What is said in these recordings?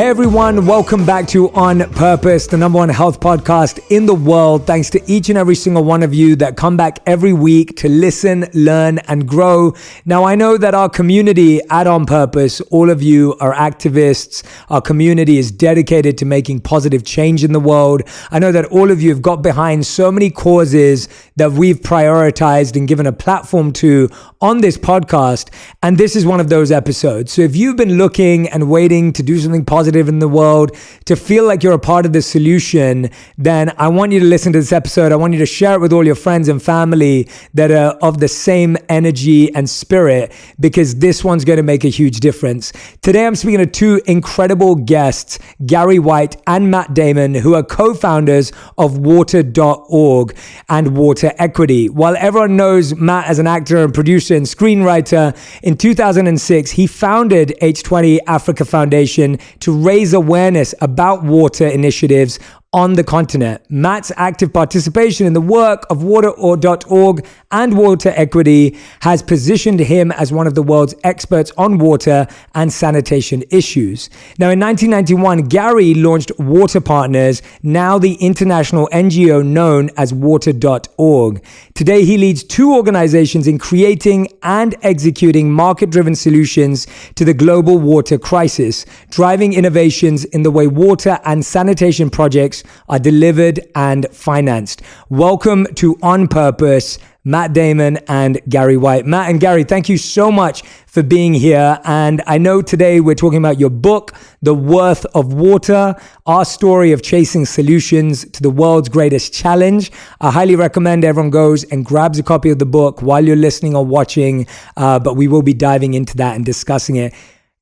Hey everyone, welcome back to On Purpose, the number one health podcast in the world. Thanks to each and every single one of you that come back every week to listen, learn, and grow. Now, I know that our community at On Purpose, all of you are activists. Our community is dedicated to making positive change in the world. I know that all of you have got behind so many causes that we've prioritized and given a platform to on this podcast. And this is one of those episodes. So if you've been looking and waiting to do something positive in the world, to feel like you're a part of the solution, then I want you to listen to this episode. I want you to share it with all your friends and family that are of the same energy and spirit, because this one's going to make a huge difference. Today, I'm speaking to two incredible guests, Gary White and Matt Damon, who are co-founders of water.org and Water Equity. While everyone knows Matt as an actor and producer and screenwriter, in 2006, he founded H20 Africa Foundation to raise awareness about water initiatives on the continent. Matt's active participation in the work of water.org and Water Equity has positioned him as one of the world's experts on water and sanitation issues. Now, in 1991, Gary launched Water Partners, now the international NGO known as water.org. Today, he leads two organizations in creating and executing market-driven solutions to the global water crisis, driving innovations in the way water and sanitation projects are delivered and financed. Welcome to On Purpose, Matt Damon and Gary White. Matt and Gary, thank you so much for being here. And I know today we're talking about your book, The Worth of Water, our story of chasing solutions to the world's greatest challenge. I highly recommend everyone goes and grabs a copy of the book while you're listening or watching, but we will be diving into that and discussing it.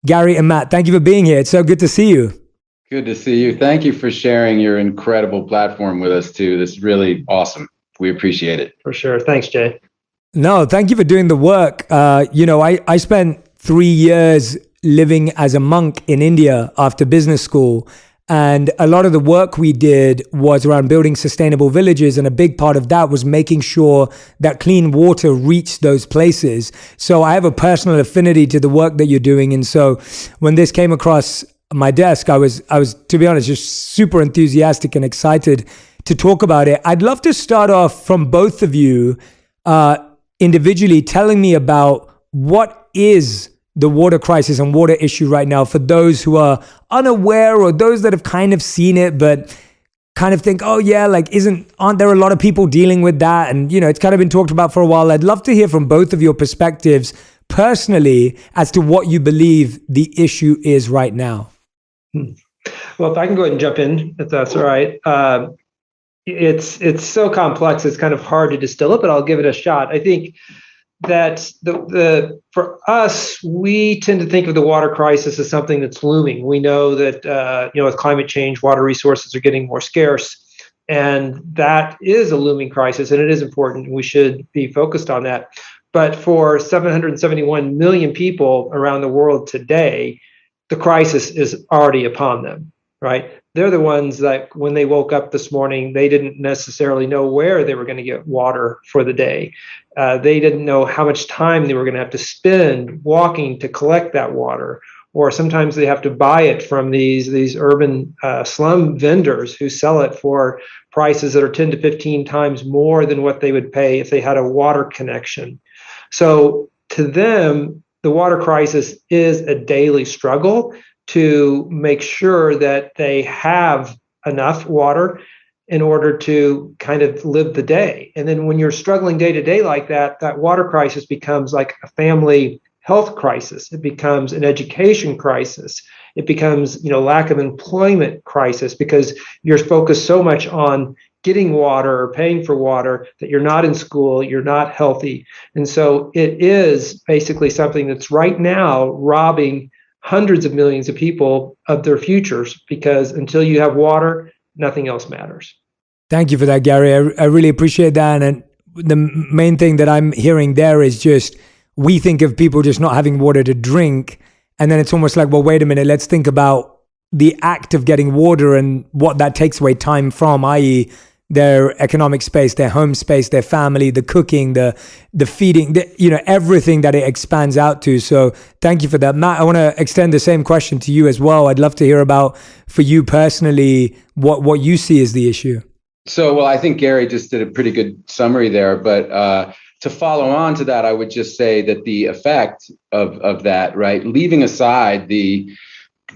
Gary and Matt, thank you for being here. It's so good to see you. Good to see you. Thank you for sharing your incredible platform with us too. This is really awesome. We appreciate it. For sure. Thanks, Jay. No, thank you for doing the work. I spent 3 years living as a monk in India after business school. And a lot of the work we did was around building sustainable villages. And a big part of that was making sure that clean water reached those places. So I have a personal affinity to the work that you're doing. And so when this came across my desk, I was, to be honest, just super enthusiastic and excited to talk about it. I'd love to start off from both of you individually telling me about what is the water crisis and water issue right now for those who are unaware or those that have kind of seen it, but kind of think, oh yeah, like aren't there a lot of people dealing with that? And, it's kind of been talked about for a while. I'd love to hear from both of your perspectives personally as to what you believe the issue is right now. Well, if I can go ahead and jump in, if that's all right. It's so complex, it's kind of hard to distill it, but I'll give it a shot. I think that for us, we tend to think of the water crisis as something that's looming. We know that with climate change, water resources are getting more scarce, and that is a looming crisis, and it is important. We should be focused on that. But for 771 million people around the world today, the crisis is already upon them, right? They're the ones that when they woke up this morning, they didn't necessarily know where they were going to get water for the day. They didn't know how much time they were going to have to spend walking to collect that water. Or sometimes they have to buy it from these urban slum vendors who sell it for prices that are 10 to 15 times more than what they would pay if they had a water connection. So to them, the water crisis is a daily struggle to make sure that they have enough water in order to kind of live the day. And then when you're struggling day to day like that, that water crisis becomes like a family health crisis. It becomes an education crisis. It becomes, lack of employment crisis, because you're focused so much on getting water or paying for water that you're not in school, you're not healthy. And so it is basically something that's right now robbing hundreds of millions of people of their futures, because until you have water, nothing else matters. Thank you for that, Gary. I really appreciate that. And the main thing that I'm hearing there is just, we think of people just not having water to drink. And then it's almost like, well, wait a minute, let's think about the act of getting water and what that takes away time from, i.e., their economic space, their home space, their family, the cooking, the feeding, everything that it expands out to. So thank you for that. Matt, I want to extend the same question to you as well. I'd love to hear about, for you personally, what you see as the issue. So, well, I think Gary just did a pretty good summary there, but to follow on to that, I would just say that the effect of that, right, leaving aside the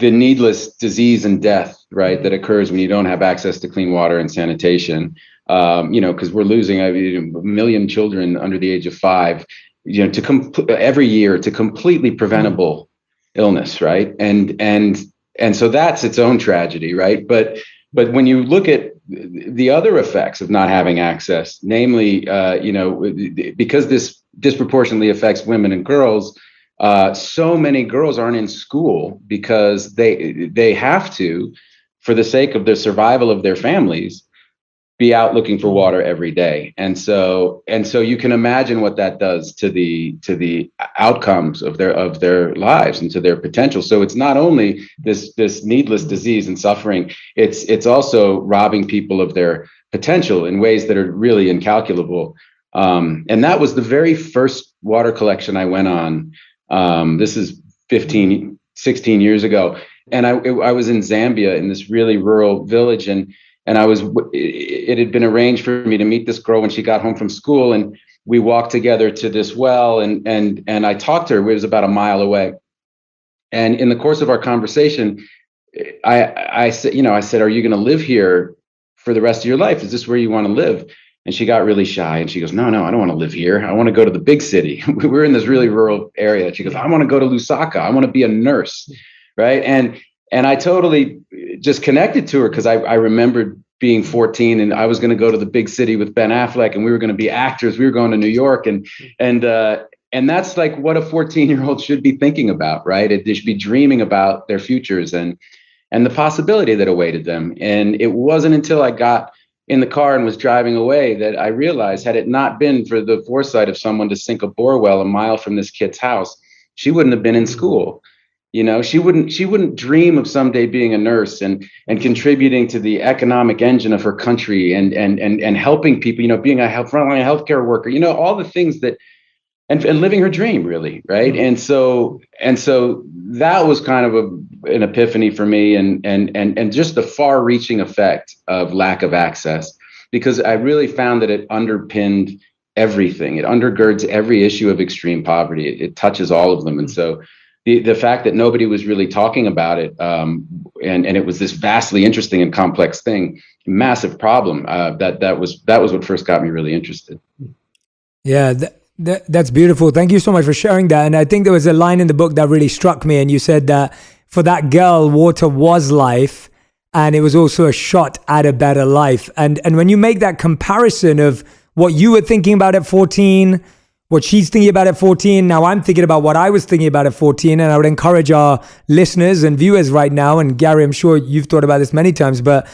needless disease and death, right, that occurs when you don't have access to clean water and sanitation, because we're losing a million children under the age of 5, every year to completely preventable illness, right, and so that's its own tragedy, right, but when you look at the other effects of not having access, namely, because this disproportionately affects women and girls, so many girls aren't in school because they have to, for the sake of the survival of their families, be out looking for water every day. And so you can imagine what that does to the outcomes of their lives and to their potential. So it's not only this needless disease and suffering, it's also robbing people of their potential in ways that are really incalculable. And that was the very first water collection I went on. This is 16 years ago. And I was in Zambia in this really rural village, and it had been arranged for me to meet this girl when she got home from school, and we walked together to this well, and I talked to her. It was about a mile away. And in the course of our conversation, I said, "Are you going to live here for the rest of your life? Is this where you want to live?" And she got really shy, and she goes, No, I don't want to live here. I want to go to the big city. We're in this really rural area. She goes, I want to go to Lusaka. I want to be a nurse. Right. And I totally just connected to her because I remembered being 14 and I was going to go to the big city with Ben Affleck, and we were going to be actors. We were going to New York, and that's like what a 14-year-old should be thinking about, right? They should be dreaming about their futures and the possibility that awaited them. And it wasn't until I got in the car and was driving away that I realized, had it not been for the foresight of someone to sink a bore well a mile from this kid's house, she wouldn't have been in school. She wouldn't dream of someday being a nurse and contributing to the economic engine of her country and helping people, being a frontline healthcare worker, all the things that, and living her dream, really, right? And so that was kind of an epiphany for me, and just the far-reaching effect of lack of access, because I really found that it underpinned everything. It undergirds every issue of extreme poverty. It touches all of them, and so. The fact that nobody was really talking about it, and it was this vastly interesting and complex thing, massive problem. That was what first got me really interested. Yeah, that's beautiful. Thank you so much for sharing that. And I think there was a line in the book that really struck me, and you said that for that girl, water was life, and it was also a shot at a better life. And when you make that comparison of what you were thinking about at 14, what she's thinking about at 14. Now I'm thinking about what I was thinking about at 14. And I would encourage our listeners and viewers right now, and Gary, I'm sure you've thought about this many times, but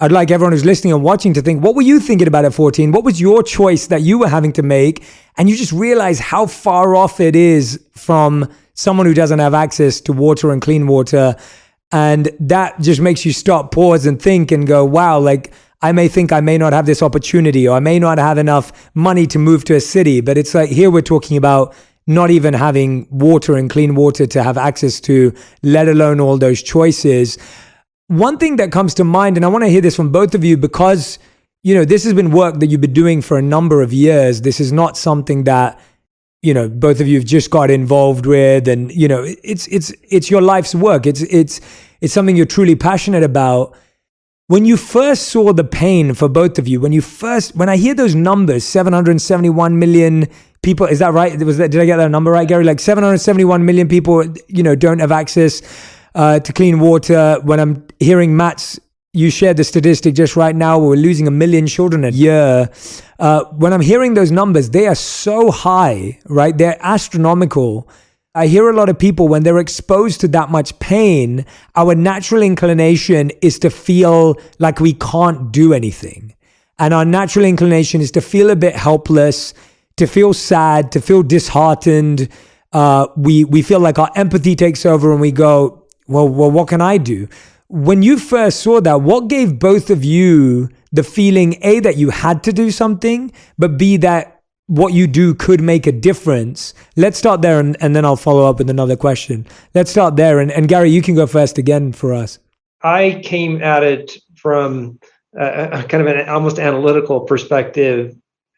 I'd like everyone who's listening and watching to think, what were you thinking about at 14? What was your choice that you were having to make? And you just realize how far off it is from someone who doesn't have access to water and clean water. And that just makes you stop, pause, and think and go, wow, like, I may think I may not have this opportunity, or I may not have enough money to move to a city, but it's like here we're talking about not even having water and clean water to have access to, let alone all those choices. One thing that comes to mind, and I want to hear this from both of you, because this has been work that you've been doing for a number of years. This is not something that both of you have just got involved with, and it's your life's work. It's something you're truly passionate about. When you first saw the pain for both of you, when I hear those numbers, 771 million people, is that right? Did I get that number right, Gary? Like 771 million people, don't have access to clean water. When I'm hearing you shared the statistic just right now, we're losing 1 million children a year. When I'm hearing those numbers, they are so high, right? They're astronomical. I hear a lot of people, when they're exposed to that much pain, our natural inclination is to feel like we can't do anything. And our natural inclination is to feel a bit helpless, to feel sad, to feel disheartened. We feel like our empathy takes over and we go, well, what can I do? When you first saw that, what gave both of you the feeling, A, that you had to do something, but B, that what you do could make a difference. Let's start there, and then I'll follow up with another question. Let's start there. And Gary, you can go first again for us. I came at it from a kind of an almost analytical perspective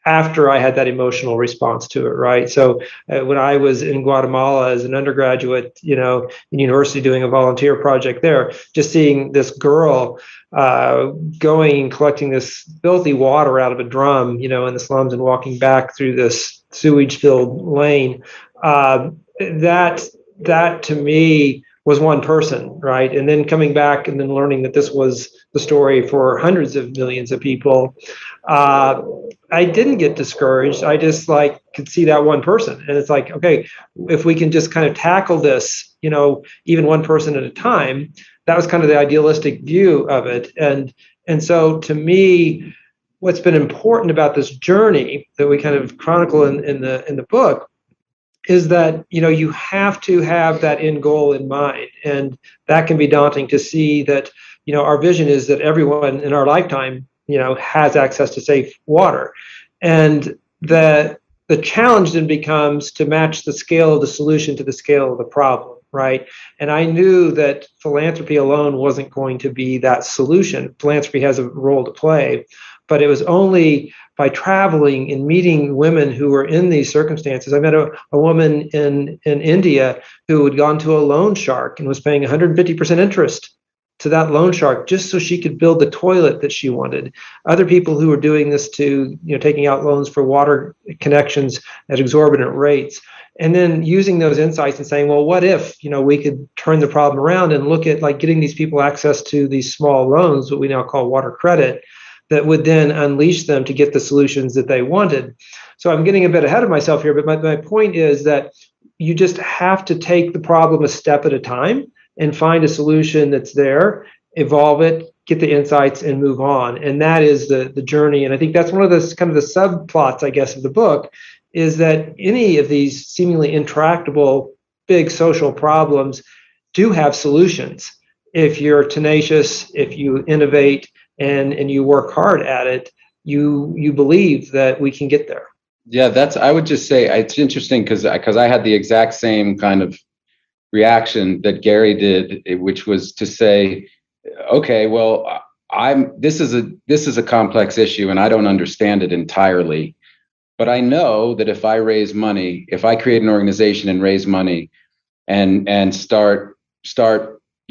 after I had that emotional response to it, right? So when I was in Guatemala as an undergraduate, in university doing a volunteer project there, just seeing this girl going and collecting this filthy water out of a drum, in the slums and walking back through this sewage-filled lane, that to me was one person, right? And then coming back and then learning that this was the story for hundreds of millions of people, I didn't get discouraged. I just could see that one person. And it's like, okay, if we can just kind of tackle this, even one person at a time, that was kind of the idealistic view of it. And so to me, what's been important about this journey that we kind of chronicle in the book is that, you have to have that end goal in mind. And that can be daunting to see that, our vision is that everyone in our lifetime, has access to safe water. And the challenge then becomes to match the scale of the solution to the scale of the problem, right? And I knew that philanthropy alone wasn't going to be that solution. Philanthropy has a role to play, but it was only by traveling and meeting women who were in these circumstances. I met a woman in India who had gone to a loan shark and was paying 150% interest to that loan shark just so she could build the toilet that she wanted. Other people who were doing this to, taking out loans for water connections at exorbitant rates. And then using those insights and saying, well, what if, we could turn the problem around and look at getting these people access to these small loans, what we now call water credit, that would then unleash them to get the solutions that they wanted. So I'm getting a bit ahead of myself here, but my point is that you just have to take the problem a step at a time and find a solution that's there, evolve it, get the insights, and move on. And that is the journey. And I think that's one of the kind of the subplots, I guess, of the book, is that any of these seemingly intractable big social problems do have solutions. If you're tenacious, if you innovate, and you work hard at it, you believe that we can get there. Yeah, I would just say it's interesting because I had the exact same kind of reaction that Gary did, which was to say, okay, well, this is a complex issue and I don't understand it entirely, but I know that if I raise money, if I create an organization and raise money and start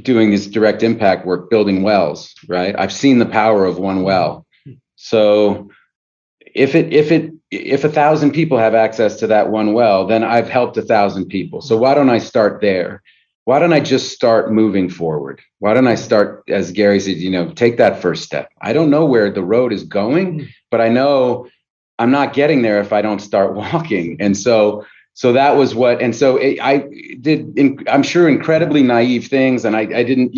doing this direct impact work, building wells, right? I've seen the power of one well. So if 1,000 people have access to that one well, then I've helped 1,000 people. So why don't I start there? Why don't I just start moving forward? Why don't I start, as Gary said, take that first step? I don't know where the road is going, but I know I'm not getting there if I don't start walking. And so that was what, and so I did, I'm sure, incredibly naive things. And I didn't,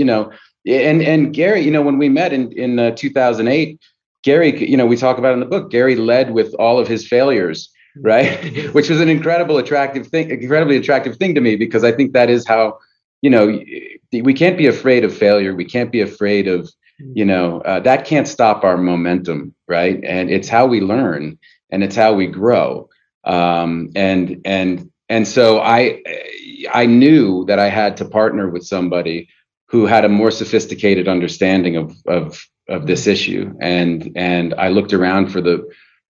and Gary, when we met in 2008, Gary, we talk about in the book, Gary led with all of his failures, right? Which was an incredibly attractive thing to me, because I think that is how, we can't be afraid of failure. We can't be afraid of, that can't stop our momentum, right? And it's how we learn and it's how we grow. And so I knew that I had to partner with somebody who had a more sophisticated understanding of this issue. And I looked around for the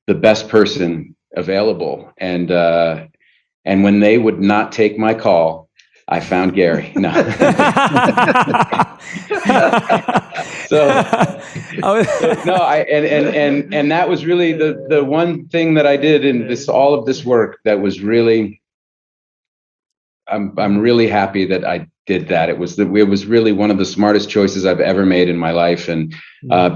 best person available. And when they would not take my call, I found Gary. No. And that was really the one thing that I did in all of this work that was really, I'm really happy that I did that. It was really one of the smartest choices I've ever made in my life. And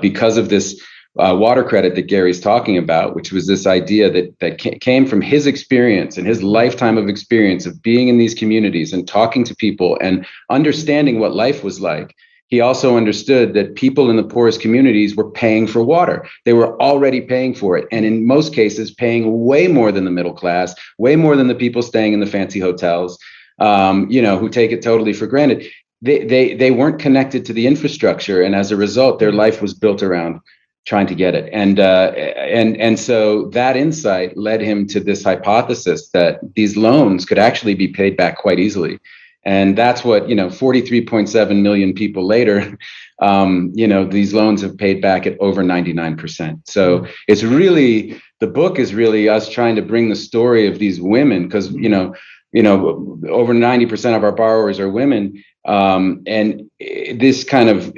because of this water credit that Gary's talking about, which was this idea that came from his experience and his lifetime of experience of being in these communities and talking to people and understanding what life was like. He also understood that people in the poorest communities were paying for water. They were already paying for it. And in most cases, paying way more than the middle class, way more than the people staying in the fancy hotels, who take it totally for granted. They weren't connected to the infrastructure. And as a result, their life was built around trying to get it. And so that insight led him to this hypothesis that these loans could actually be paid back quite easily. And that's what, 43.7 million people later, these loans have paid back at over 99%. So it's really, the book is really us trying to bring the story of these women, because, over 90% of our borrowers are women. And this kind of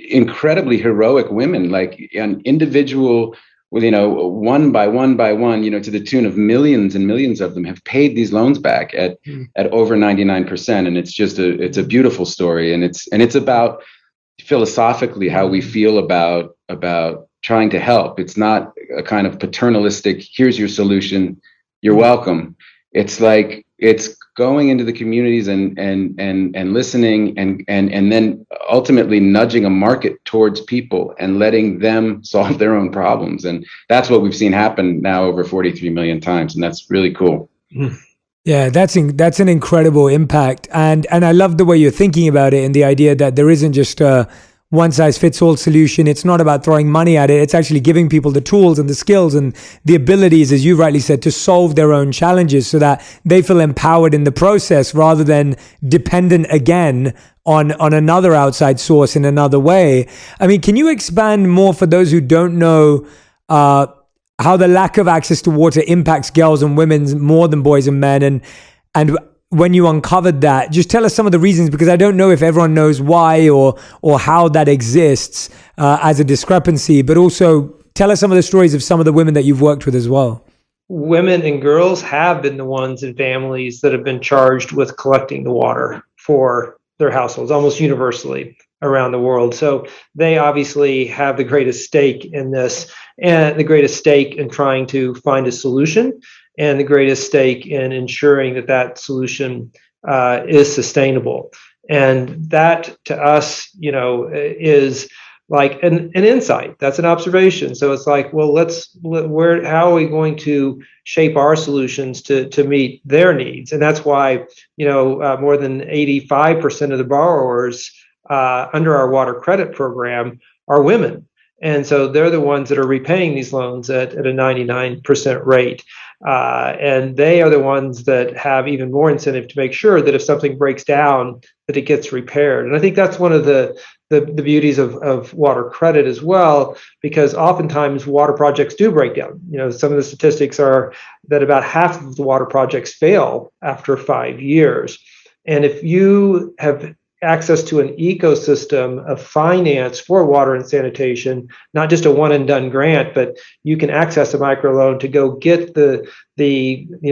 incredibly heroic women, like an individual, one by one, to the tune of millions and millions of them have paid these loans back at over 99%. And it's a beautiful story. And it's about philosophically how we feel about trying to help. It's not a kind of paternalistic, here's your solution, you're welcome. It's like, it's going into the communities and listening and then ultimately nudging a market towards people and letting them solve their own problems. And that's what we've seen happen now over 43 million times. And that's really cool. Yeah, that's an incredible impact. And I love the way you're thinking about it, and the idea that there isn't just a one-size-fits-all solution. It's not about throwing money at it. It's actually giving people the tools and the skills and the abilities, as you rightly said, to solve their own challenges so that they feel empowered in the process rather than dependent again on another outside source in another way. I mean, can you expand more for those who don't know how the lack of access to water impacts girls and women more than boys and men? And when you uncovered that, just tell us some of the reasons, because I don't know if everyone knows why or how that exists as a discrepancy, but also tell us some of the stories of some of the women that you've worked with as well. Women and girls have been the ones in families that have been charged with collecting the water for their households, almost universally around the world. So they obviously have the greatest stake in this, and the greatest stake in trying to find a solution, and the greatest stake in ensuring that solution is sustainable. And that to us, is like an insight. That's an observation. So it's like, well, how are we going to shape our solutions to meet their needs? And that's why, more than 85% of the borrowers under our water credit program are women. And so they're the ones that are repaying these loans at a 99% rate. And they are the ones that have even more incentive to make sure that if something breaks down, that it gets repaired. And I think that's one of the beauties of water credit as well, because oftentimes water projects do break down. Some of the statistics are that about half of the water projects fail after 5 years. And if you have access to an ecosystem of finance for water and sanitation, not just a one and done grant, but you can access a microloan to go get the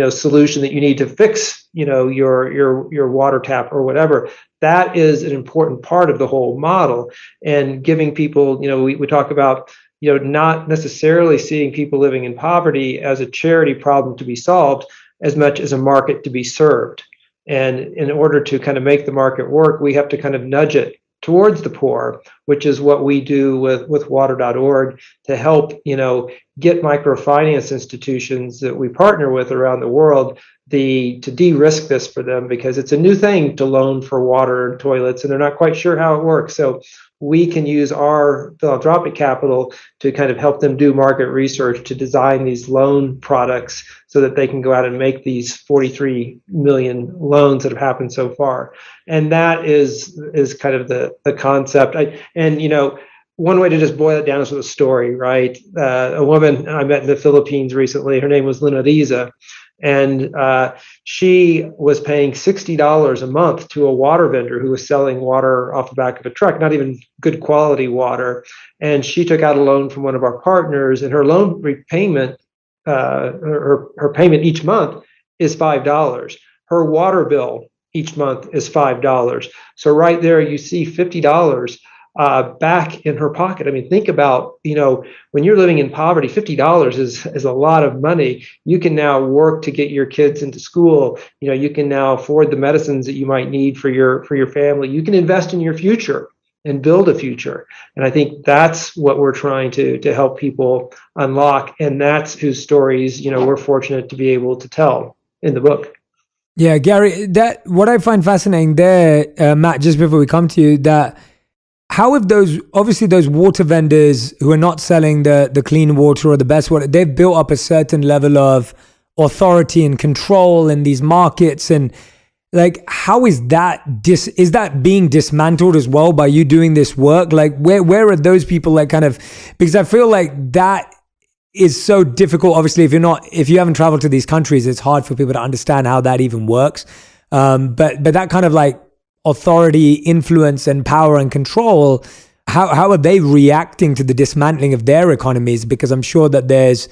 solution that you need to fix your water tap or whatever. That is an important part of the whole model, and giving people, we talk about not necessarily seeing people living in poverty as a charity problem to be solved as much as a market to be served. And in order to kind of make the market work, we have to kind of nudge it towards the poor, which is what we do with water.org to help, get microfinance institutions that we partner with around the world to de-risk this for them, because it's a new thing to loan for water and toilets, and they're not quite sure how it works. So we can use our philanthropic capital to kind of help them do market research to design these loan products so that they can go out and make these 43 million loans that have happened so far. And that is kind of the concept. One way to just boil it down is with a story, right? A woman I met in the Philippines recently, her name was Lunariza. And she was paying $60 a month to a water vendor who was selling water off the back of a truck, not even good quality water. And she took out a loan from one of our partners, and her loan repayment, her payment each month is $5. Her water bill each month is $5. So right there, you see $50 back in her pocket. I mean, think about, when you're living in poverty, $50 is a lot of money. You can now work to get your kids into school. You can now afford the medicines that you might need for your family. You can invest in your future and build a future. And I think that's what we're trying to help people unlock. And that's whose stories, we're fortunate to be able to tell in the book. Yeah, Gary, that what I find fascinating there, Matt, just before we come to you, that how have those water vendors who are not selling the clean water or the best water, they've built up a certain level of authority and control in these markets, and like, how is that is that being dismantled as well by you doing this work? Like, where are those people, like, kind of, because I feel like that is so difficult. Obviously, if you haven't traveled to these countries, it's hard for people to understand how that even works. But that kind of like authority, influence, and power and control, how are they reacting to the dismantling of their economies? Because I'm sure that there's,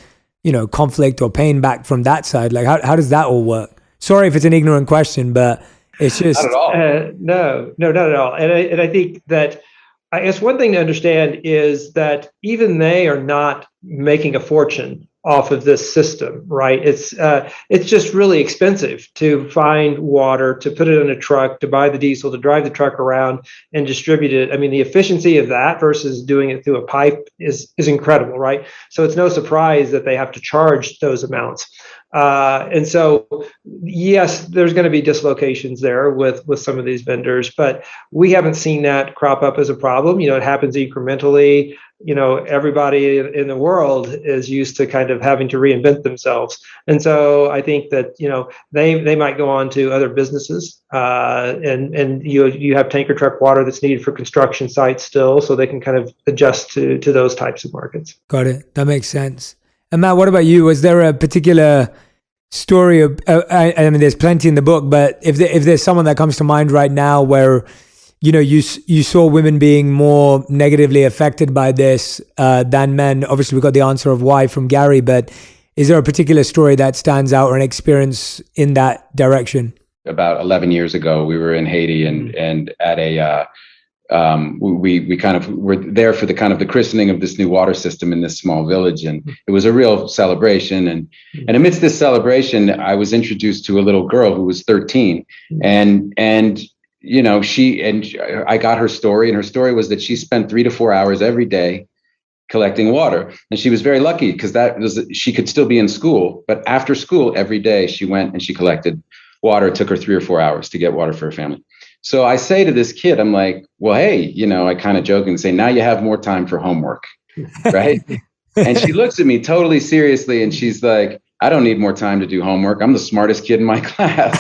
conflict or pain back from that side. Like, how does that all work? Sorry if it's an ignorant question, but it's just... Not at all. No, not at all. And I think that, I guess one thing to understand is that even they are not making a fortune off of this system, right? It's just really expensive to find water, to put it in a truck, to buy the diesel, to drive the truck around and distribute it. I mean, the efficiency of that versus doing it through a pipe is incredible, right? So it's no surprise that they have to charge those amounts. And so, yes, there's going to be dislocations there with some of these vendors, but we haven't seen that crop up as a problem. It happens incrementally. Everybody in the world is used to kind of having to reinvent themselves. And so I think that, they might go on to other businesses, and you have tanker truck water that's needed for construction sites still, so they can kind of adjust to those types of markets. Got it. That makes sense. And Matt, what about you? Was there a particular story of, I mean, there's plenty in the book, but if there's someone that comes to mind right now where, you saw women being more negatively affected by this than men? Obviously, we got the answer of why from Gary, but is there a particular story that stands out or an experience in that direction? About 11 years ago, we were in Haiti and at a, we kind of were there for the kind of the christening of this new water system in this small village. And it was a real celebration. And amidst this celebration, I was introduced to a little girl who was 13, and I got her story, and her story was that she spent 3 to 4 hours every day collecting water. And she was very lucky because she could still be in school, but after school every day she went and she collected water. It took her 3 or 4 hours to get water for her family. So I say to this kid, I'm like, well, hey, I kind of joke and say, now you have more time for homework, right? And she looks at me totally seriously and she's like, I don't need more time to do homework. I'm the smartest kid in my class.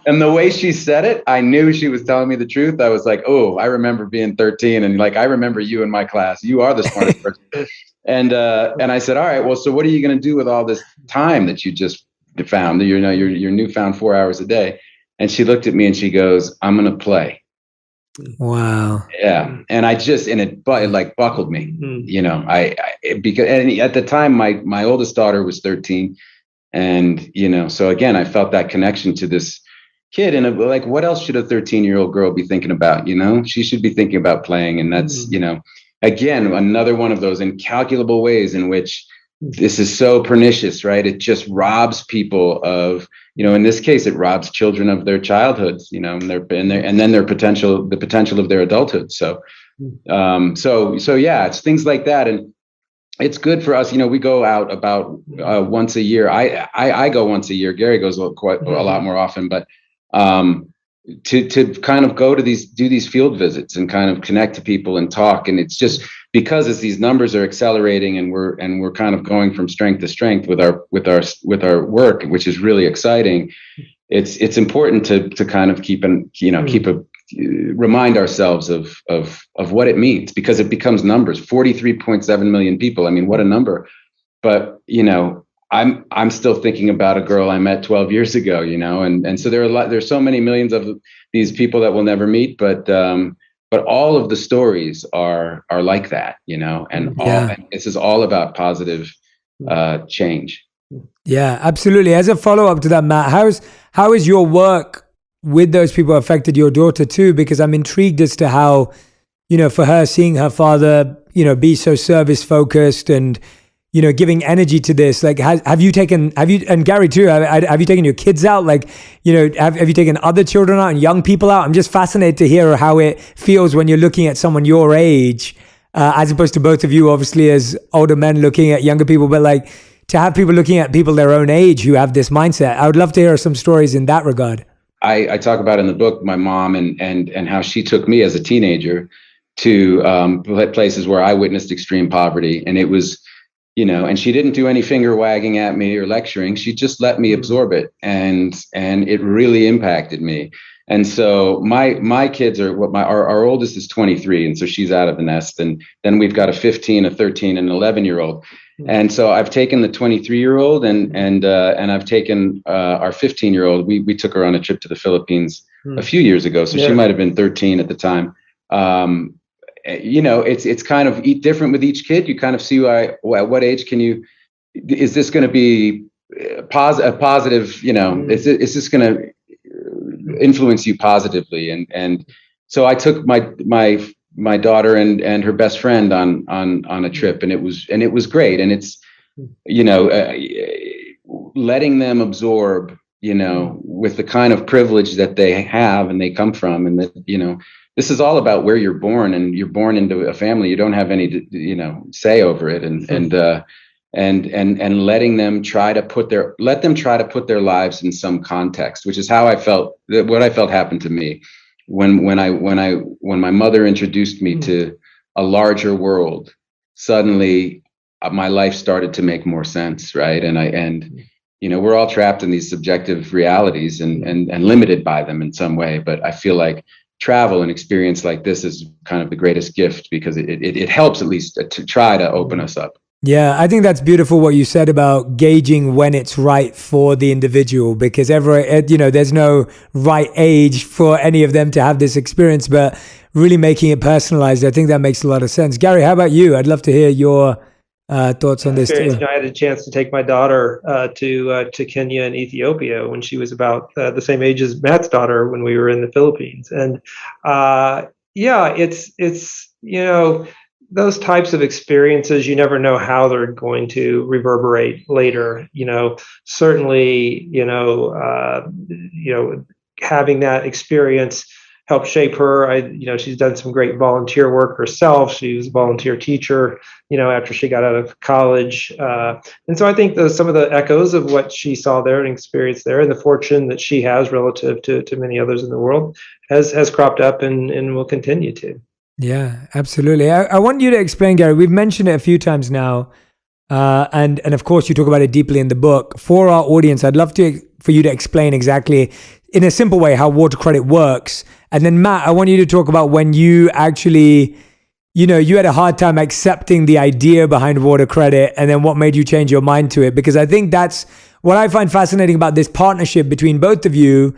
And the way she said it, I knew she was telling me the truth. I was like, oh, I remember being 13. And like, I remember you in my class. You are the smartest person. And I said, all right, well, so what are you going to do with all this time that you just found, your newfound 4 hours a day? And she looked at me and she goes, I'm going to play. Wow. Yeah. And it like buckled me, because at the time my oldest daughter was 13. And, so again, I felt that connection to this kid, and like, what else should a 13-year-old girl be thinking about? She should be thinking about playing. And that's, again, another one of those incalculable ways in which this is so pernicious, right? It just robs people of, in this case, it robs children of their childhoods, and then the potential of their adulthood. So yeah, it's things like that. And it's good for us. We go out about once a year. I go once a year. Gary goes quite a lot more often, but to kind of do these field visits and kind of connect to people and talk. And it's just because as these numbers are accelerating and we're kind of going from strength to strength with our work, which is really exciting. It's important to kind of remind ourselves of what it means, because it becomes numbers. 43.7 million people. I mean, what a number. But I'm still thinking about a girl I met 12 years ago, and so there's so many millions of these people that we'll never meet, but all of the stories are like that, and this is all about positive change. Yeah, absolutely. As a follow-up to that, Matt, how is your work with those people affected your daughter too? Because I'm intrigued as to how, for her, seeing her father, be so service focused and, giving energy to this, like, have you, and Gary too, have you taken your kids out? Like, have you taken other children out and young people out? I'm just fascinated to hear how it feels when you're looking at someone your age, as opposed to both of you, obviously, as older men looking at younger people, but like to have people looking at people their own age who have this mindset. I would love to hear some stories in that regard. I talk about in the book my mom and how she took me as a teenager places where I witnessed extreme poverty. And it was, and she didn't do any finger wagging at me or lecturing. She just let me absorb it. And it really impacted me. And so my kids are our oldest is 23. And so she's out of the nest. And then we've got a 15, a 13, and an 11-year-old. And so I've taken the 23-year-old and I've taken our 15-year-old. We took her on a trip to the Philippines a few years ago. So she might have been 13 at the time. It's kind of different with each kid. You kind of see at what age is this going to be positive, is this going to influence you positively? And so I took my daughter and her best friend on a trip, and it was great. And it's, letting them absorb, with the kind of privilege that they have and they come from, and that, this is all about where you're born, and you're born into a family. You don't have any, say over it, and letting them try to put their lives in some context, which is how I felt, what I felt happened to me when my mother introduced me to a larger world. Suddenly my life started to make more sense, right? And we're all trapped in these subjective realities and limited by them in some way, but I feel like travel and experience like this is kind of the greatest gift, because it helps at least to try to open us up. Yeah, I think that's beautiful what you said about gauging when it's right for the individual, because there's no right age for any of them to have this experience, but really making it personalized. I think that makes a lot of sense. Gary, how about you? I'd love to hear your thoughts on this too. I had a chance to take my daughter to Kenya and Ethiopia when she was about the same age as Matt's daughter when we were in the Philippines, and it's those types of experiences, you never know how they're going to reverberate later. Certainly, having that experience helped shape her. She's done some great volunteer work herself. She was a volunteer teacher, after she got out of college. And so I think some of the echoes of what she saw there and experienced there, and the fortune that she has relative to many others in the world, has cropped up and will continue to. Yeah, absolutely. I want you to explain, Gary. We've mentioned it a few times now, and of course you talk about it deeply in the book. For our audience, I'd love for you to explain exactly, in a simple way, how water credit works. And then Matt, I want you to talk about when you actually, you had a hard time accepting the idea behind water credit, and then what made you change your mind to it. Because I think that's what I find fascinating about this partnership between both of you,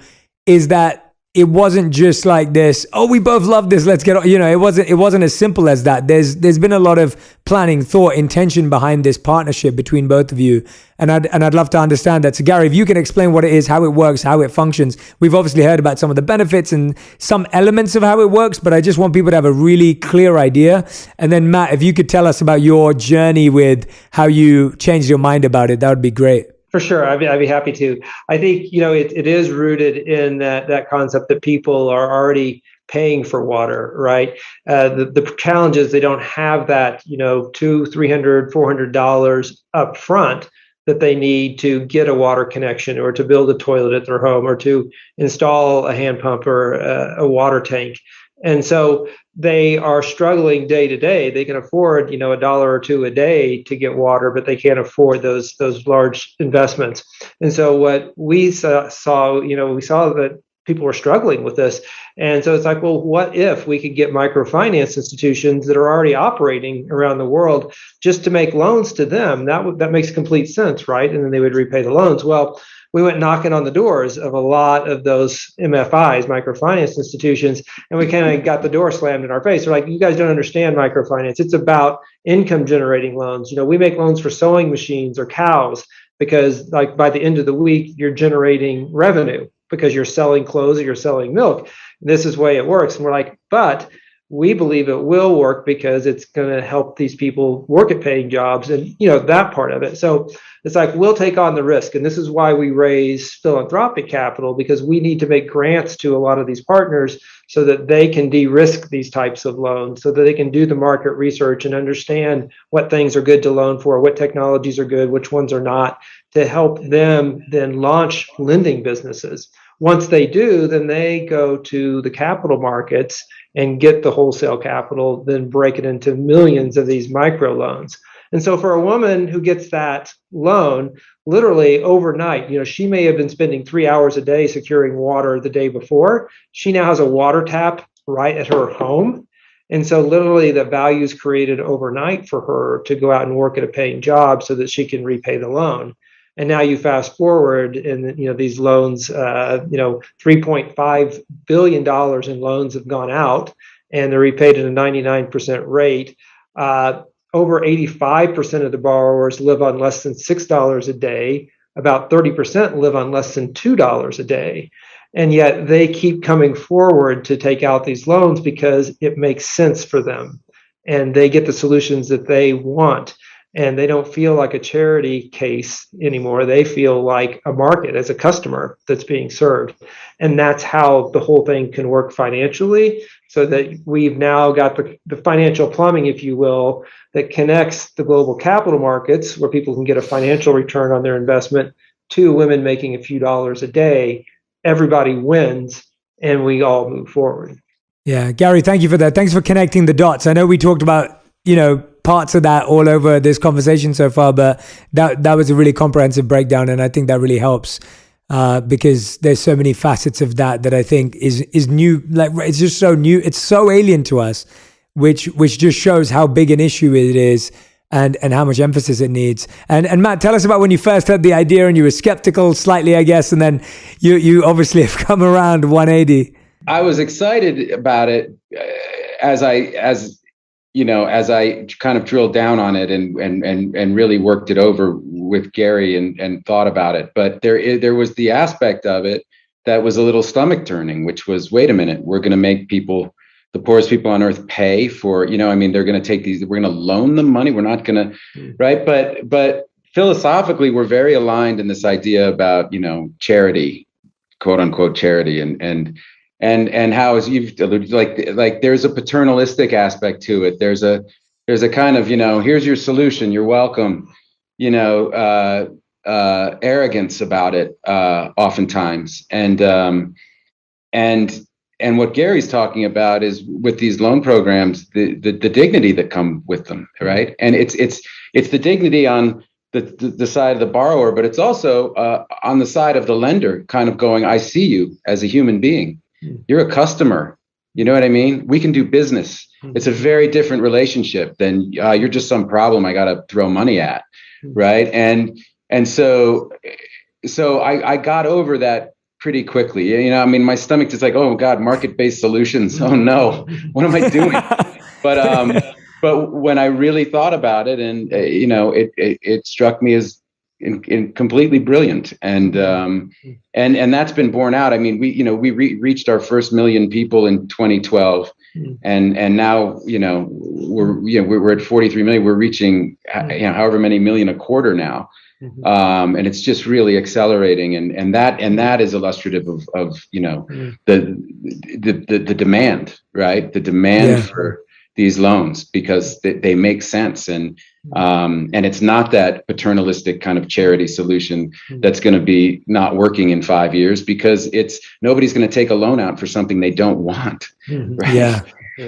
is that it wasn't just like this, oh, we both love this, let's get on. It wasn't as simple as that. There's been a lot of planning, thought, intention behind this partnership between both of you. And I'd love to understand that. So Gary, if you can explain what it is, how it works, how it functions. We've obviously heard about some of the benefits and some elements of how it works, but I just want people to have a really clear idea. And then Matt, if you could tell us about your journey with how you changed your mind about it, that would be great. For sure, I'd be happy to. I think it is rooted in that concept that people are already paying for water, right? The challenge is they don't have that $200, $300, $400 up front that they need to get a water connection, or to build a toilet at their home, or to install a hand pump or a water tank. And so they are struggling day to day. They can afford, $1 or $2 a day to get water, but they can't afford those large investments. And so what we saw, we saw that people were struggling with this. And so it's like, well, what if we could get microfinance institutions that are already operating around the world just to make loans to them? That makes complete sense, right? And then they would repay the loans. Well, we went knocking on the doors of a lot of those MFIs, microfinance institutions, and we kind of got the door slammed in our face. They're like, you guys don't understand microfinance. It's about income generating loans. We make loans for sewing machines or cows, because like by the end of the week, you're generating revenue because you're selling clothes or you're selling milk. This is the way it works. And we're like, but we believe it will work because it's going to help these people work at paying jobs and, that part of it. So it's like, we'll take on the risk. And this is why we raise philanthropic capital, because we need to make grants to a lot of these partners so that they can de-risk these types of loans, so that they can do the market research and understand what things are good to loan for, what technologies are good, which ones are not, to help them then launch lending businesses. Once they do, then they go to the capital markets and get the wholesale capital, then break it into millions of these micro loans. And so for a woman who gets that loan, literally overnight, she may have been spending 3 hours a day securing water the day before. She now has a water tap right at her home. And so literally the value is created overnight for her to go out and work at a paying job so that she can repay the loan. And now you fast forward and these loans, $3.5 billion in loans have gone out and they're repaid at a 99% rate. Over 85% of the borrowers live on less than $6 a day. About 30% live on less than $2 a day. And yet they keep coming forward to take out these loans because it makes sense for them. And they get the solutions that they want. And they don't feel like a charity case anymore. They feel like a market as a customer that's being served. And that's how the whole thing can work financially, so that we've now got the financial plumbing, if you will, that connects the global capital markets where people can get a financial return on their investment to women making a few dollars a day. Everybody wins and we all move forward. Yeah, Gary, thank you for that. Thanks for connecting the dots. I know we talked about, parts of that all over this conversation so far, but that was a really comprehensive breakdown, and I think that really helps because there's so many facets of that I think is new. Like, it's just so new, it's so alien to us, which just shows how big an issue it is and how much emphasis it needs. And Matt, tell us about when you first heard the idea and you were skeptical slightly, I guess, and then you obviously have come around 180. I was excited about it as I kind of drilled down on it and really worked it over with Gary and thought about it. But there was the aspect of it that was a little stomach turning, which was, wait a minute, we're going to make the poorest people on earth pay for, they're going to take these, we're going to loan them money. We're not going to, right. But philosophically, we're very aligned in this idea about, charity, quote unquote charity, and how, as you've alluded, like there's a paternalistic aspect to it. There's a kind of, here's your solution, you're welcome, arrogance about it, oftentimes. And what Gary's talking about is with these loan programs, the dignity that come with them, right? And it's the dignity on the side of the borrower, but it's also on the side of the lender, kind of going, I see you as a human being. You're a customer. You know what I mean? We can do business. It's a very different relationship than you're just some problem I got to throw money at, right? And so I got over that pretty quickly. My stomach just like, oh God, market-based solutions. Oh no, what am I doing? But when I really thought about it, and it struck me as in completely brilliant, and that's been borne out. I mean, we reached our first 1 million people in 2012, and now we're at 43 million. We're reaching however many million a quarter now, and it's just really accelerating, and that is illustrative of the demand, right? The demand for these loans, because they make sense, and it's not that paternalistic kind of charity solution that's going to be not working in 5 years, because nobody's going to take a loan out for something they don't want. Right?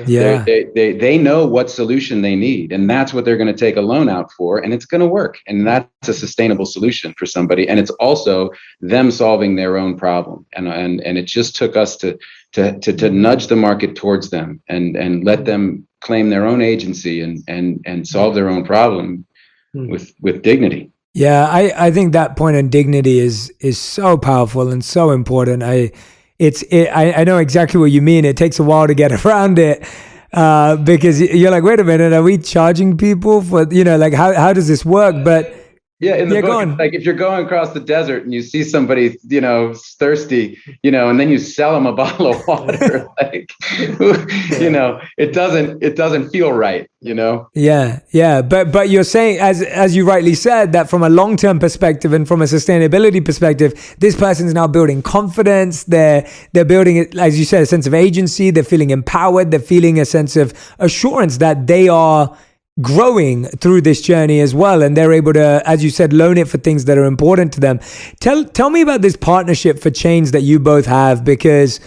Yeah. They know what solution they need, and that's what they're going to take a loan out for, and it's going to work, and that's a sustainable solution for somebody, and it's also them solving their own problem, and it just took us to nudge the market towards them and let them claim their own agency and solve their own problem with dignity. Yeah, I think that point on dignity is so powerful and so important. I know exactly what you mean. It takes a while to get around it because you're like, wait a minute, are we charging people for, like how does this work? But in the book, it's like if you're going across the desert and you see somebody, thirsty, and then you sell them a bottle of water, it doesn't feel right, Yeah. But you're saying, as you rightly said, that from a long-term perspective and from a sustainability perspective, this person's now building confidence. They're building it, as you said, a sense of agency. They're feeling empowered. They're feeling a sense of assurance that they are growing through this journey as well, and they're able to, as you said, loan it for things that are important to them. Tell me about this partnership for change that you both have, because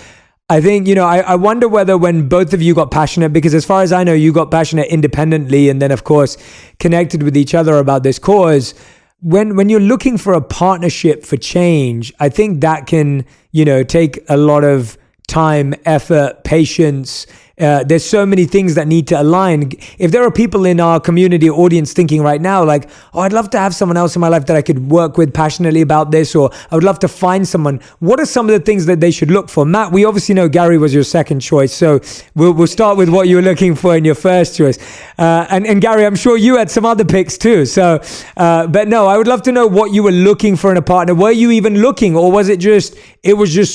I think, I wonder whether when both of you got passionate, because as far as I know, you got passionate independently and then of course connected with each other about this cause. When you're looking for a partnership for change, I think that can, take a lot of time, effort, patience. There's so many things that need to align. If there are people in our community audience thinking right now, like, oh, I'd love to have someone else in my life that I could work with passionately about this, or I would love to find someone. What are some of the things that they should look for? Matt, we obviously know Gary was your second choice, so we'll start with what you were looking for in your first choice. And Gary, I'm sure you had some other picks too. So, but no, I would love to know what you were looking for in a partner. Were you even looking, or was it just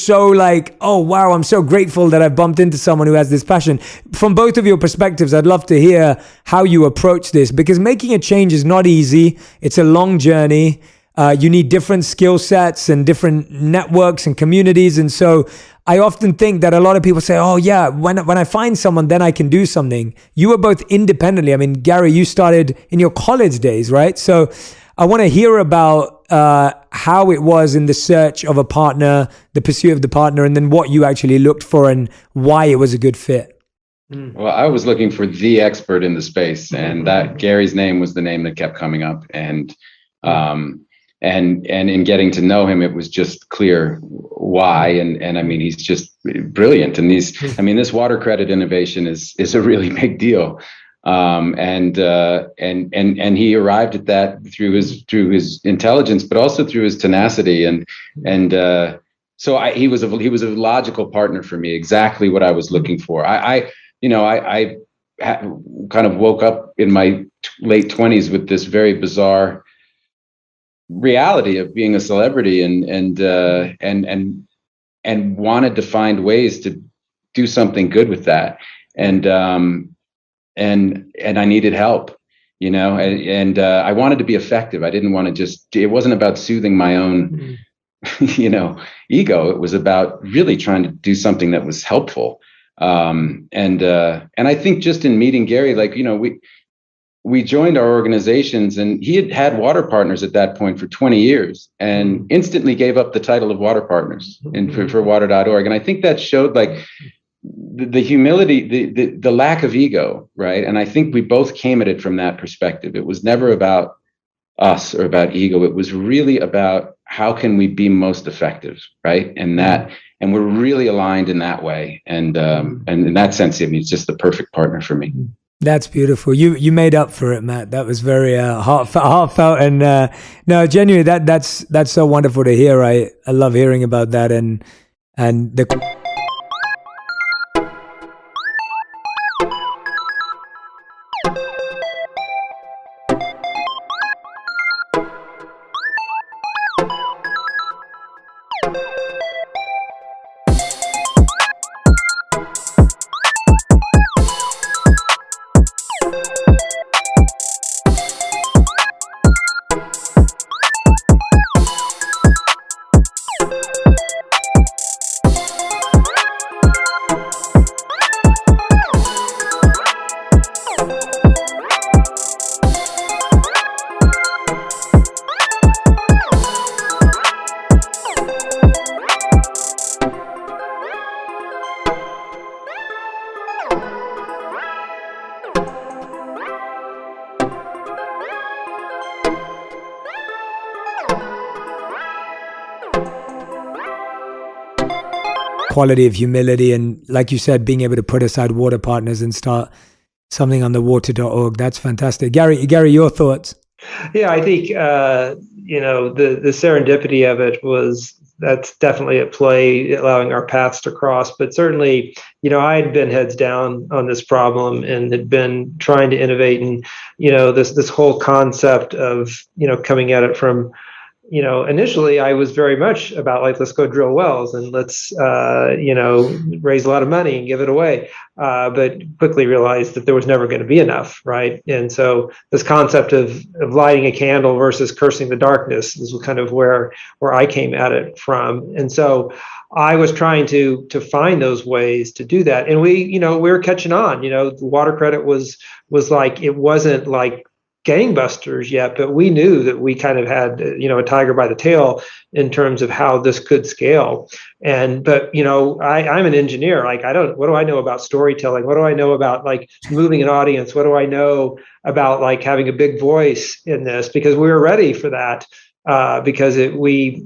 so like, oh wow, I'm so grateful that I've bumped into someone who has this passion? From both of your perspectives, I'd love to hear how you approach this, because making a change is not easy. It's a long journey. You need different skill sets and different networks and communities. And so I often think that a lot of people say, oh yeah, when I find someone, then I can do something. You were both independently. I mean, Gary, you started in your college days, right? So I want to hear about how it was in the search of a partner, the pursuit of the partner, and then what you actually looked for and why it was a good fit. Well, I was looking for the expert in the space, and that Gary's name was the name that kept coming up. And in getting to know him, it was just clear why. And I mean, he's just brilliant. And this water credit innovation is a really big deal. And he arrived at that through his intelligence, but also through his tenacity. So he was a logical partner for me, exactly what I was looking for. I kind of woke up in my late 20s with this very bizarre reality of being a celebrity, and wanted to find ways to do something good with that. And I needed help, and I wanted to be effective. I didn't want to it wasn't about soothing my own, ego. It was about really trying to do something that was helpful. And I think just in meeting Gary, we joined our organizations, and he had water partners at that point for 20 years and instantly gave up the title of water partners for water.org. And I think that showed the humility, the lack of ego, right? And I think we both came at it from that perspective. It was never about us or about ego. It was really about how can we be most effective, right? And we're really aligned in that way. And in that sense, I mean, it's just the perfect partner for me. That's beautiful. You made up for it, Matt. That was very heartfelt, and no, genuinely, that's so wonderful to hear. I love hearing about that, and the. Quality of humility, and like you said, being able to put aside water partners and start something on the water.org. That's fantastic. Gary, your thoughts? Yeah, I think the serendipity of it that's definitely at play, allowing our paths to cross. But certainly, I had been heads down on this problem and had been trying to innovate, and this whole concept of coming at it from initially I was very much about like, let's go drill wells and let's, raise a lot of money and give it away. But quickly realized that there was never going to be enough, right? And so this concept of lighting a candle versus cursing the darkness is kind of where I came at it from. And so I was trying to find those ways to do that. And we were catching on. The water credit was like, it wasn't like gangbusters yet, but we knew that we kind of had, a tiger by the tail in terms of how this could scale. But I'm an engineer. Like, what do I know about storytelling? What do I know about like moving an audience? What do I know about like having a big voice in this? Because we were ready for that. Because we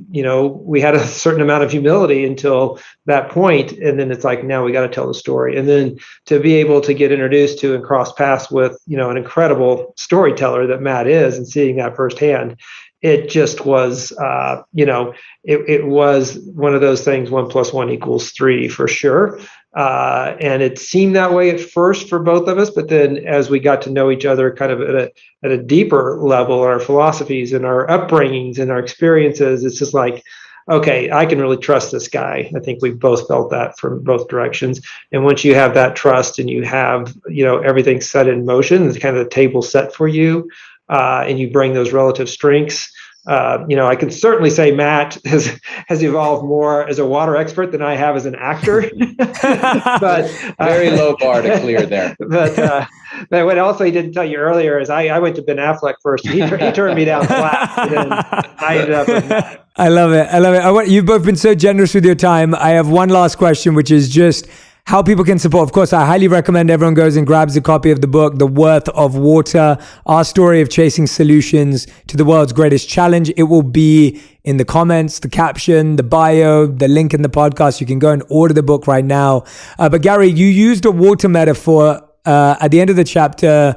had a certain amount of humility until that point, and then it's like, now we got to tell the story, and then to be able to get introduced to and cross paths with an incredible storyteller that Matt is, and seeing that firsthand, it just was it was one of those things. 1 + 1 = 3 for sure. And it seemed that way at first for both of us, but then as we got to know each other kind of at a deeper level, our philosophies and our upbringings and our experiences, it's just like, okay, I can really trust this guy. I think we both felt that from both directions. And once you have that trust and you have everything set in motion, it's kind of the table set for you, and you bring those relative strengths. I can certainly say Matt has evolved more as a water expert than I have as an actor. But very low bar to clear there. But what also he didn't tell you earlier is I went to Ben Affleck first. He turned me down flat, and then I ended up with Matt. I love it. You've both been so generous with your time. I have one last question, which is just how people can support. Of course, I highly recommend everyone goes and grabs a copy of the book, The Worth of Water, Our Story of Chasing Solutions to the World's Greatest Challenge. It will be in the comments, the caption, the bio, the link in the podcast. You can go and order the book right now. But Gary, you used a water metaphor at the end of the chapter,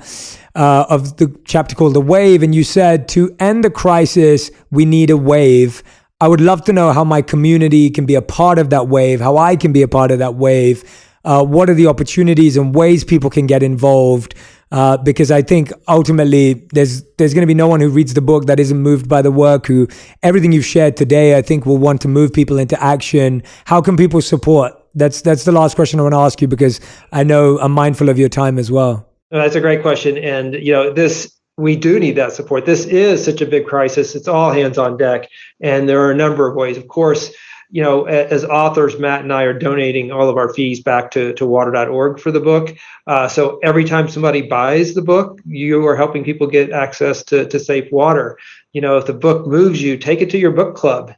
of the chapter called The Wave, and you said, to end the crisis, we need a wave. I would love to know how my community can be a part of that wave, how I can be a part of that wave. What are the opportunities and ways people can get involved? Because I think ultimately there's going to be no one who reads the book that isn't moved by the work, who everything you've shared today, I think will want to move people into action. How can people support? That's the last question I want to ask you, because I know I'm mindful of your time as well. That's a great question. And, we do need that support. This is such a big crisis. It's all hands on deck. And there are a number of ways. Of course, as authors, Matt and I are donating all of our fees back to water.org for the book. So every time somebody buys the book, you are helping people get access to safe water. If the book moves you, take it to your book club,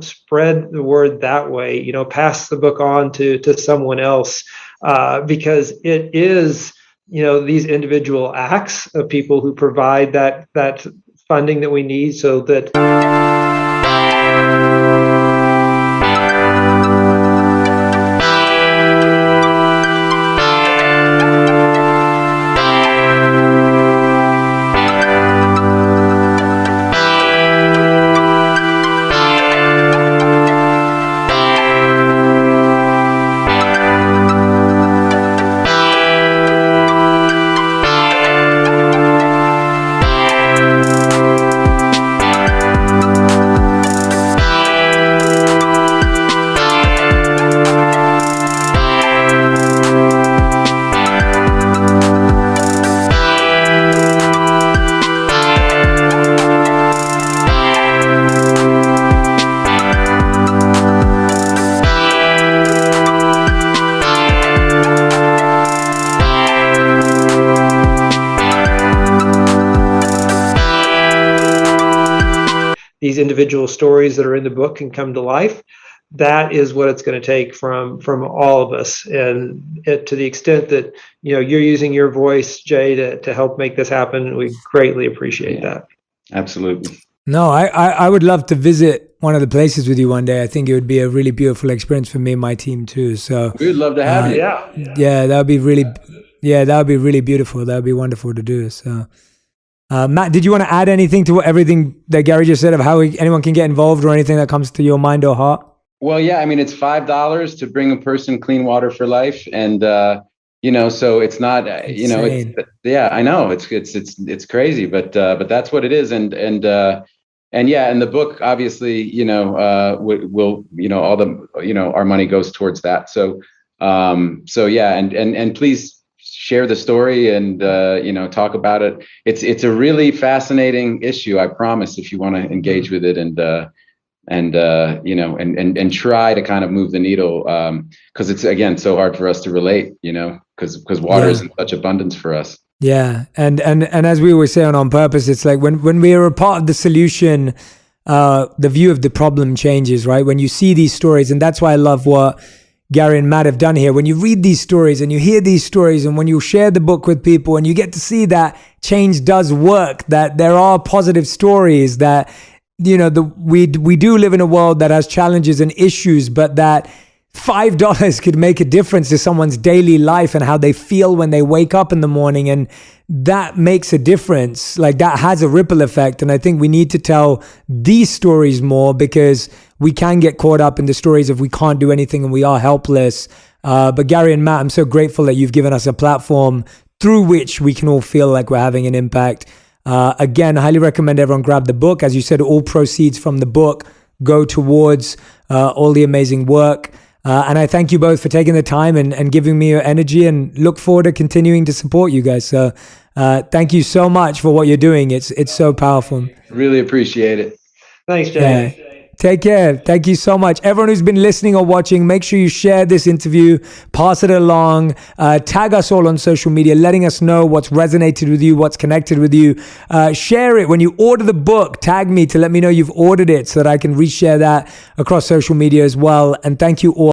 spread the word that way, pass the book on to someone else, because it is, these individual acts of people who provide that funding that we need so that these individual stories that are in the book can come to life. That is what it's going to take from all of us. And to the extent that you're using your voice, Jay, to help make this happen, we greatly appreciate that. Absolutely. No, I would love to visit one of the places with you one day. I think it would be a really beautiful experience for me and my team too. So we'd love to have you. Yeah, that would be really beautiful. That would be wonderful to do. So Matt, did you want to add anything to everything that Gary just said of how anyone can get involved, or anything that comes to your mind or heart? Well, yeah, I mean, it's $5 to bring a person clean water for life. And, so it's not, I know it's crazy, but that's what it is. And yeah, and the book, obviously, will, all the, our money goes towards that. So, yeah, and please share the story and, talk about it. It's a really fascinating issue, I promise, if you want to engage with it and try to kind of move the needle. Cause it's, again, so hard for us to relate, cause water is in such abundance for us. Yeah. And as we were saying on purpose, it's like when we are a part of the solution, the view of the problem changes, right? When you see these stories, and that's why I love what Gary and Matt have done here. When you read these stories and you hear these stories, and when you share the book with people and you get to see that change does work, that there are positive stories, that, we do live in a world that has challenges and issues, but that $5 could make a difference to someone's daily life and how they feel when they wake up in the morning. And that makes a difference. Like, that has a ripple effect. And I think we need to tell these stories more, because we can get caught up in the stories of we can't do anything and we are helpless. But Gary and Matt, I'm so grateful that you've given us a platform through which we can all feel like we're having an impact. Again, I highly recommend everyone grab the book. As you said, all proceeds from the book go towards all the amazing work. And I thank you both for taking the time and giving me your energy, and look forward to continuing to support you guys. So thank you so much for what you're doing. It's so powerful. Really appreciate it. Thanks, Jay. Yeah. Take care. Thank you so much. Everyone who's been listening or watching, make sure you share this interview, pass it along, tag us all on social media, letting us know what's resonated with you, what's connected with you. Share it. When you order the book, tag me to let me know you've ordered it so that I can reshare that across social media as well. And thank you all.